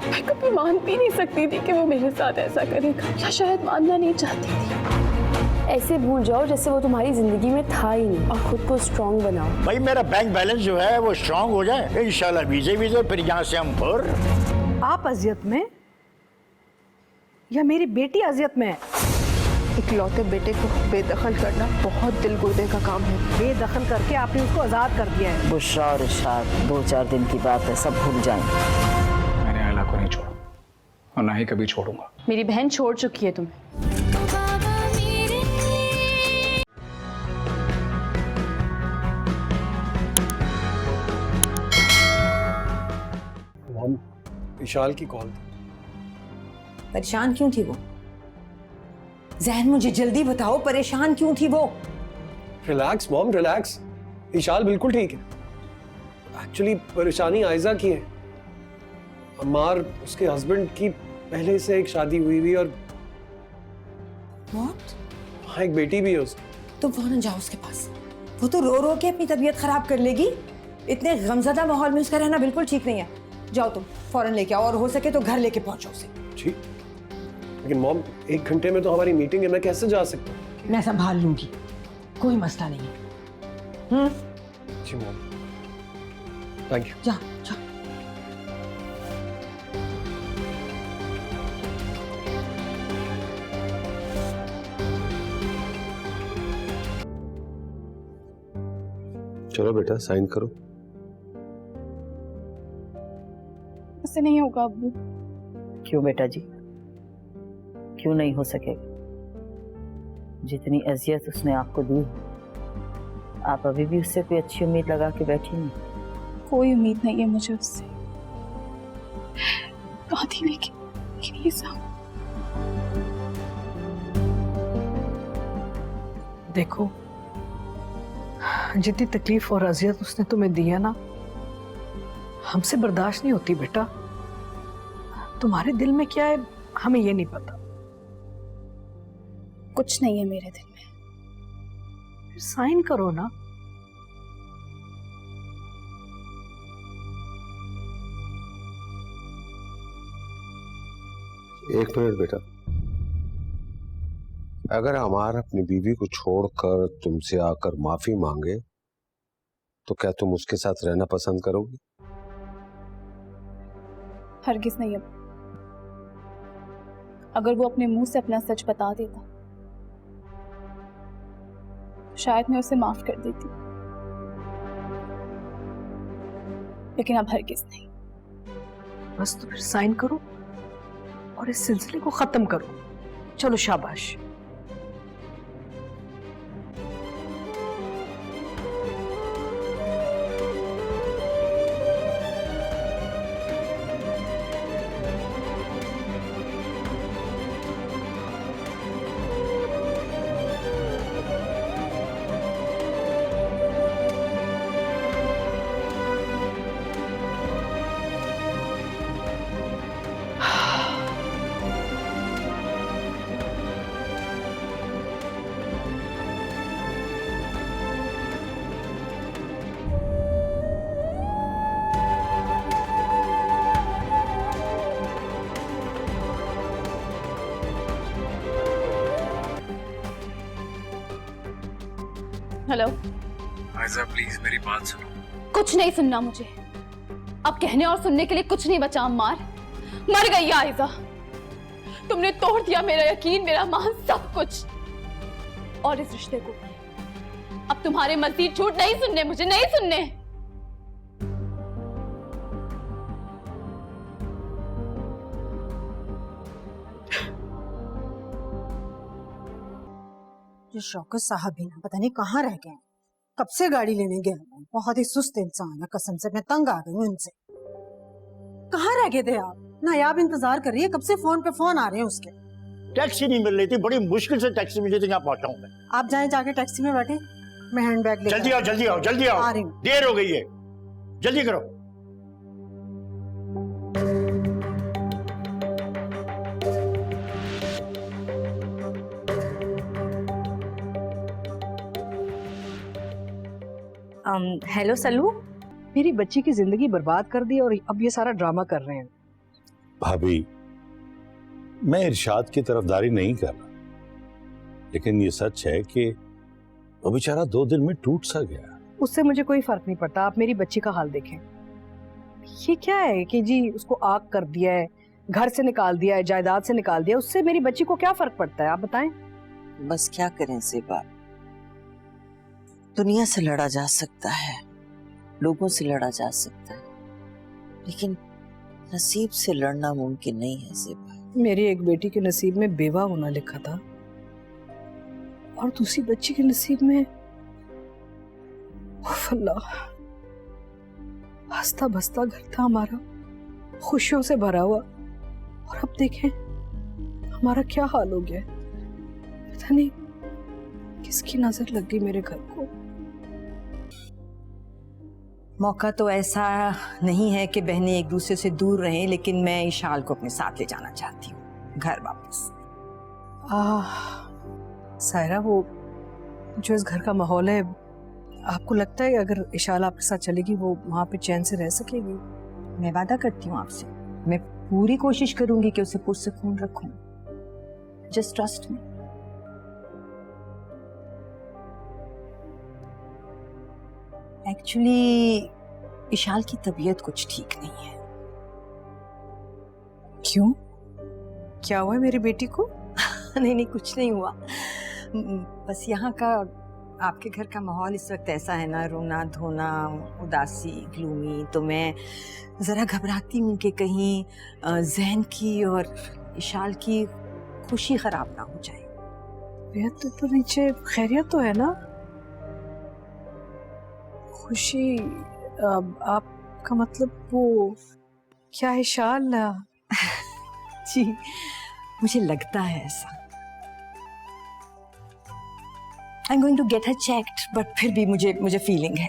मैं कभी मान भी नहीं सकती थी कि वो मेरे साथ ऐसा करेगा, या शायद मानना नहीं चाहती थी। ऐसे भूल जाओ जैसे वो तुम्हारी जिंदगी में था ही नहीं और खुद को स्ट्रांग बनाओ। भाई मेरा बैंक बैलेंस जो है वो स्ट्रांग हो जाए इंशाल्लाह, वीजे फिर यहाँ से हम फिर। आप अजियत में या मेरी बेटी अजियत में है? इकलौते बेटे को बेदखल करना बहुत दिल गुर्दे का काम है। बेदखल करके आपने उसको आजाद कर दिया है। बुशरा और इरशाद 2-4 दिन की बात है, सब भूल जाएंगे। मैंने आयला को नहीं छोड़ा और ना ही कभी छोड़ूंगा। मेरी बहन छोड़ चुकी है तुम्हें। मॉम, विशाल की कॉल थी। परेशान क्यों थी वो? जहन मुझे जल्दी बताओ, परेशान क्यों थी वो? Relax mom, relax. विशाल बिल्कुल ठीक है। एक्चुअली परेशानी आयजा की है। अम्मार उसके हस्बैंड की पहले से एक शादी हुई हुई और What? हाँ एक बेटी भी है उसकी। तुम फौरन जाओ उसके पास। वो तो रो रो के अपनी तबीयत खराब कर लेगी। इतने गमज़दा माहौल में उसका रहना बिल्कुल ठीक नहीं है। जाओ तुम फौरन लेके आओ और हो सके तो घर लेके पहुंचो उसे। जी, लेकिन मॉम 1 घंटे में तो हमारी मीटिंग है, मैं कैसे जा सकता हूँ? मैं संभाल लूंगी, कोई मसला नहीं है। जी मॉम, थैंक यू। जा जा। चलो बेटा साइन करो। ऐसे नहीं होगा अब्बू। क्यों बेटा जी, क्यों नहीं हो सकेगा? जितनी अजियत उसने आपको दी, आप अभी भी उससे कोई अच्छी उम्मीद लगा के बैठी नहीं। कोई उम्मीद नहीं है मुझे उससे। बात ही लेकिन ये सब। देखो, जितनी तकलीफ और अजियत उसने तुम्हें दी है ना, हमसे बर्दाश्त नहीं होती बेटा। तुम्हारे दिल में क्या है हमें ये नहीं पता। कुछ नहीं है मेरे दिल में। फिर साइन करो ना। एक मिनट बेटा, अगर हमारा अपनी बीवी को छोड़कर तुमसे आकर माफी मांगे तो क्या तुम उसके साथ रहना पसंद करोगी? हरगिज नहीं अब। अगर वो अपने मुंह से अपना सच बता देता, शायद मैं उसे माफ कर देती, लेकिन अब हरगिज नहीं। बस तो फिर साइन करो और इस सिलसिले को खत्म करो। चलो शाबाश। हेलो आयजा प्लीज मेरी बात सुनो। कुछ नहीं सुनना मुझे। अब कहने और सुनने के लिए कुछ नहीं बचा अम्मार। मर गई है आयजा। तुमने तोड़ दिया मेरा यकीन, मेरा मान, सब कुछ। और इस रिश्ते को अब तुम्हारे मजीद झूठ नहीं सुनने, मुझे नहीं सुनने। जो शौकत साहब भी ना पता नहीं कहाँ रह गए हैं। कब से गाड़ी लेने गए हैं। बहुत ही सुस्त इंसान है, कसम से मैं तंग आ गई हूँ इनसे। कहाँ रह गए थे आप? नायाब इंतजार कर रही है, कब से फोन पे फोन आ रहे हैं उसके। टैक्सी नहीं मिल रही थी, बड़ी मुश्किल से टैक्सी मिली थी, यहाँ पहुंचा हूँ मैं। आप जाएं जाके टैक्सी में बैठे, मैं हैंड बैग लेकर जल्दी आओ जल्दी आओ जल्दी आओ, आ रही हूँ। देर हो गई है, जल्दी करो। हेलो सल्लू। मेरी बच्ची की जिंदगी बर्बाद कर दी और अब ये सारा ड्रामा कर रहे हैं। भाभी, मैं इरशाद की तरफदारी नहीं कर रहा, लेकिन ये सच है कि वो बेचारा 2 दिन में टूट सा गया। उससे मुझे कोई फर्क नहीं पड़ता, आप मेरी बच्ची का हाल देखें। ये क्या है कि जी उसको आग कर दिया है, घर से निकाल दिया है, जायदाद से निकाल दिया, उससे मेरी बच्ची को क्या फर्क पड़ता है, आप बताएं। बस क्या करें ज़ेबा, दुनिया से लड़ा जा सकता है, लोगों से लड़ा जा सकता है, लेकिन नसीब से लड़ना मुमकिन नहीं है ज़ेबा। मेरी एक बेटी के नसीब में बेवा होना लिखा था और दूसरी बच्ची के नसीब में उफ अल्लाह, हंसता बसता घर था हमारा, खुशियों से भरा हुआ, और अब देखें हमारा क्या हाल हो गया है। पता नहीं किसकी नजर लग गई मेरे घर को। मौका तो ऐसा नहीं है कि बहनें एक दूसरे से दूर रहें, लेकिन मैं इशाल को अपने साथ ले जाना चाहती हूँ घर वापस। सायरा, वो जो इस घर का माहौल है, आपको लगता है अगर इशाल आपके साथ चलेगी वो वहाँ पे चैन से रह सकेगी? मैं वादा करती हूँ आपसे, मैं पूरी कोशिश करूंगी कि उसे पुरसकून रखूं। Just trust me. Actually Ishal की तबीयत कुछ ठीक नहीं है। क्यों? क्या हुआ है मेरी बेटी को? नहीं, कुछ नहीं हुआ, बस यहाँ का, आपके घर का माहौल इस वक्त ऐसा है ना, रोना धोना, उदासी, ग्लूमी, तो मैं ज़रा घबराती हूँ कि कहीं जहन की और इशाल की खुशी ख़राब ना हो जाए। बेहद तो नीचे खैरियत तो है ना? खुशी? आपका मतलब वो क्या इशाल? जी, मुझे लगता है ऐसा। I'm going to get her checked, but फिर भी मुझे फीलिंग है।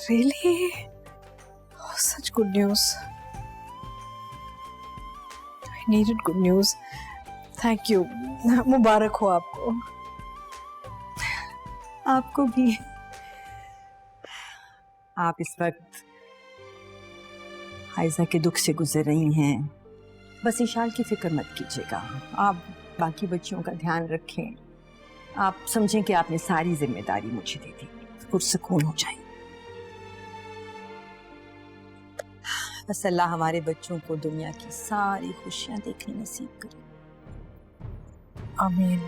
Really? Oh, such good news. I needed good news. Thank you. मुबारक हो आपको। आपको भी। आप इस वक्त आयजा के दुख से गुजर रही हैं, बस इशाल की फिक्र मत कीजिएगा। आप बाकी बच्चियों का ध्यान रखें, आप समझें कि आपने सारी जिम्मेदारी मुझे दे दी, पुरसकून हो जाए। बस अल्लाह हमारे बच्चों को दुनिया की सारी खुशियां देखनी नसीब करे। आमीन।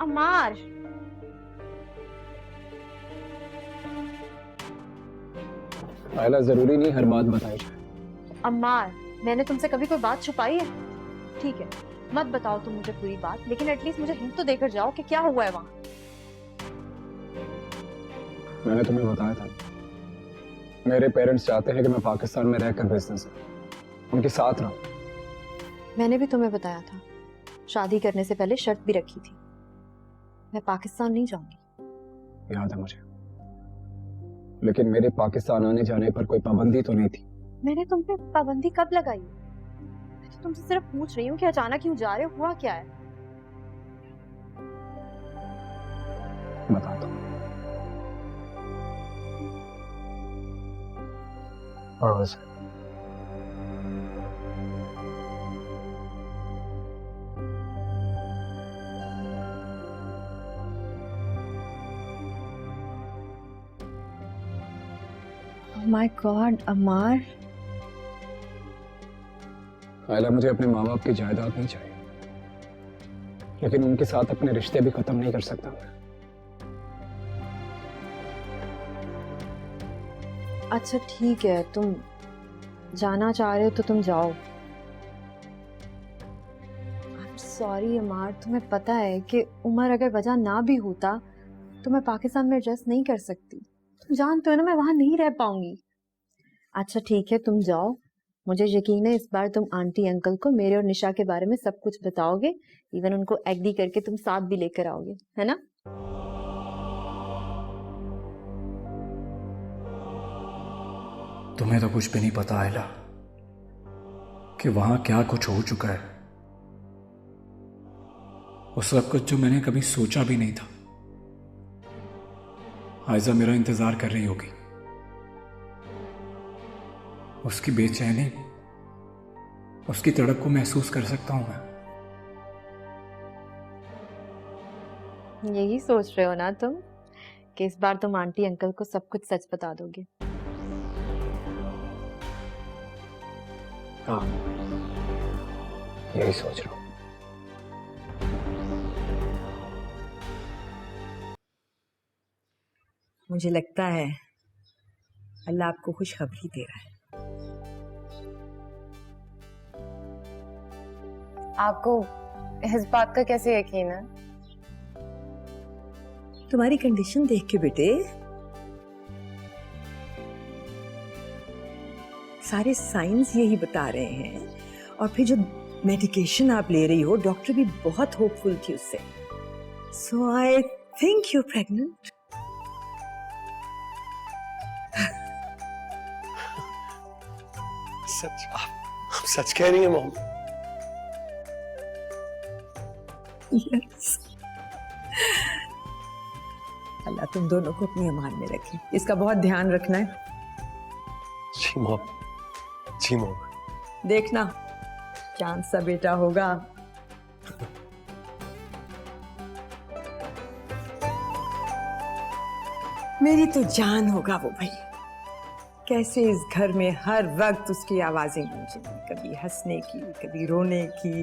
अमार, आयला, जरूरी नहीं हर बात बताई जाए। अम्मार, मैंने तुमसे कभी कोई बात छुपाई है? ठीक है, मत बताओ तुम मुझे पूरी बात, लेकिन एटलीस्ट मुझे हिंट तो देकर जाओ कि क्या हुआ है वहां। मैंने तुम्हें बताया था, मेरे पेरेंट्स चाहते हैं कि मैं पाकिस्तान में रहकर बिजनेस उनके साथ रहूं। मैंने भी तुम्हें बताया था, शादी करने से पहले शर्त भी रखी थी, मैं पाकिस्तान नहीं जाऊंगी। याद है मुझे, लेकिन मेरे पाकिस्तान आने जाने पर कोई पाबंदी तो नहीं थी। मैंने तुम पे पाबंदी कब लगाई? मैं तो तुमसे सिर्फ पूछ रही हूँ कि अचानक क्यों जा रहे हो, हुआ क्या है? बताता हूँ। और वैसे माय गॉड अमार, आयला, मुझे अपने माँ बाप की जायदाद नहीं चाहिए, लेकिन उनके साथ अपने रिश्ते भी खत्म नहीं कर सकता मैं। अच्छा ठीक है, तुम जाना चाह रहे हो तो तुम जाओ। सॉरी अमार, तुम्हें पता है कि उमर अगर वजह ना भी होता तो मैं पाकिस्तान में एडजस्ट नहीं कर सकती। तुम जानते हो ना मैं वहां नहीं रह पाऊंगी। अच्छा ठीक है, तुम जाओ, मुझे यकीन है इस बार तुम आंटी अंकल को मेरे और निशा के बारे में सब कुछ बताओगे, इवन उनको एग्री करके तुम साथ भी लेकर आओगे, है ना? तुम्हें तो कुछ भी नहीं पता आयला कि वहां क्या कुछ हो चुका है, वो सब कुछ जो मैंने कभी सोचा भी नहीं था। आयजा मेरा इंतजार कर रही होगी, उसकी बेचैनी, उसकी तड़प को महसूस कर सकता हूं मैं। यही सोच रहे हो ना तुम कि इस बार तुम आंटी अंकल को सब कुछ सच बता दोगे? हाँ, यही सोच रहा हूं। मुझे लगता है अल्लाह आपको खुशखबरी दे रहा है। आपको इस बात का कैसे यकीन है? तुम्हारी कंडीशन देख के बेटे, सारे साइंस यही बता रहे हैं, और फिर जो मेडिकेशन आप ले रही हो, डॉक्टर भी बहुत होपफुल थी उससे। सो आई थिंक यू प्रेग्नेंट। सच? आप सच कह रही हैं मॉम? यस। अल्लाह तुम दोनों को अपनी अमान में रखे, इसका बहुत ध्यान रखना है। जी मॉम, जी मॉम। देखना चांद सा बेटा होगा। मेरी तो जान होगा वो भाई। कैसे इस घर में हर वक्त उसकी आवाजें गूंजें, कभी हंसने की, कभी रोने की।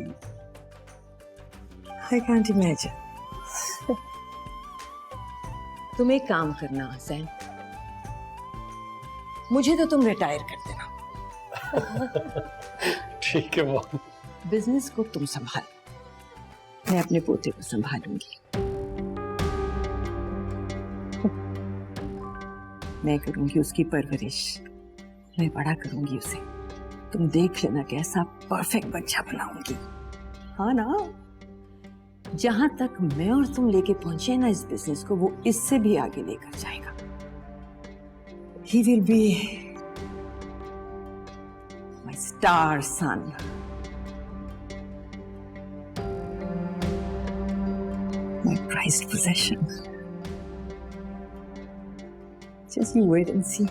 I can't imagine. तुम एक काम करना हसैन, मुझे तो तुम रिटायर कर देना। ठीक है मॉम। बिजनेस को तुम संभाल, मैं अपने पोते को संभालूंगी। मैं करूंगी उसकी परवरिश, मैं बड़ा करूंगी उसे। तुम देख लेना कैसा परफेक्ट बच्चा बनाऊंगी। हाँ ना? जहां तक मैं और तुम लेके पहुंचे ना इस बिजनेस को, वो इससे भी आगे लेकर जाएगा। He will be my star son. My prized possession. Just you wait and see.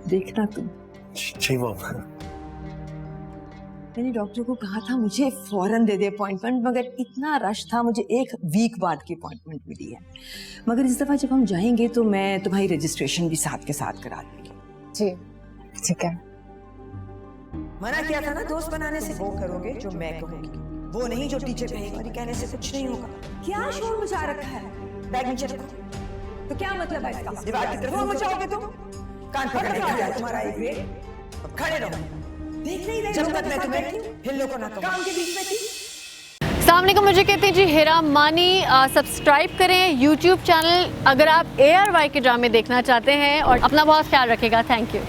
देखना तुम। जी मॉम। मैंने डॉक्टर को कहा था मुझे फौरन दे दे अपॉइंटमेंट, मगर इतना रश था, मुझे एक वीक बाद की अपॉइंटमेंट मिली है। मगर इस दफा जब हम जाएंगे तो मैं तुम्हारी रजिस्ट्रेशन भी साथ के साथ करा दूंगी। जी ठीक है। मना किया था ना दोस्त बनाने से, वो करोगे जो मैं कहूंगी, वो नहीं जो टीचर कहेगी। और कहने से कुछ नहीं होगा। क्या शोर मचा रखा है? बैग नीचे रखो। तो क्या मतलब है इसका? दीवार की तरफ मचाओगे तुम? कान पकड़ के जाए तुम्हारा एक वे। अब खड़े रहो, देख नहीं रहे जब तक मैं तुम्हें हिलने को ना कहूं। काम के बीच में थी। अस्सलाम वालेकुम, मुझे कहते हैं जी हिरा मानी। सब्सक्राइब करें यूट्यूब चैनल अगर आप ARY के ड्रामे देखना चाहते हैं, और अपना बहुत ख्याल रखिएगा। Thank you.